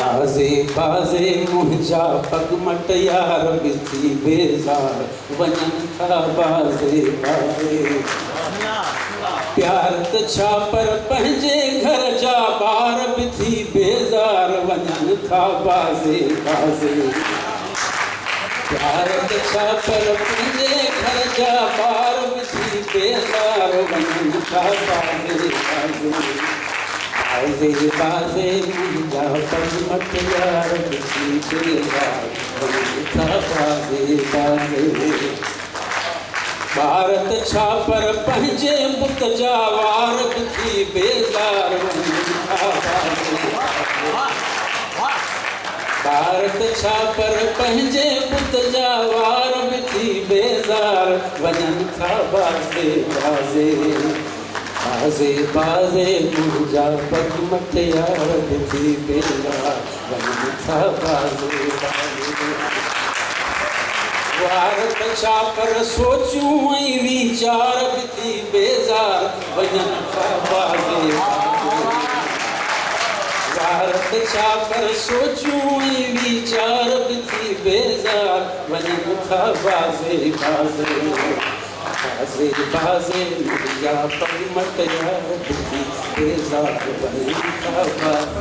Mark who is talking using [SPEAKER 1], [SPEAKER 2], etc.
[SPEAKER 1] बाज़े बाज़े मुंहिंजा पगमट यार बिथी बेज़ार वञनि था बाज़े बाज़े प्यार त छा पर पंहिंजे घर जा ॿार बि थी बेज़ार वञनि था बाज़े बाज़े प्यार त छा पर पंहिंजे घर जा ॿार बि थी बेज़ार वञनि था बाज़े बाज़े बाज़े बाज़े मुंहिंजा पगमट यार बिथी बेज़ार वञनि था बाज़े बाज़े भारत छा पर पंहिंजे बुत जा वार बि थी बेज़ार वञनि था बाज़े भारत छा पर पंहिंजे बुत जा वार बि थी बेज़ार वञनि था बाज़े बाज़े बाज़े बाज़े मुंहिंजा पगमट यार बि थी बेज़ार वञनि था बाज़े बाज़े वार त छा पर सोचूं ऐं वीचार बि थी बेज़ार वञनि था बाज़े वार त छा पर सोचूं ऐं वीचार बि थी बेज़ार वञनि था बाज़े बाज़े बाज़े बाज़े मुंहिंजा पगमट यार बि थी बेज़ार वञनि था बाज़े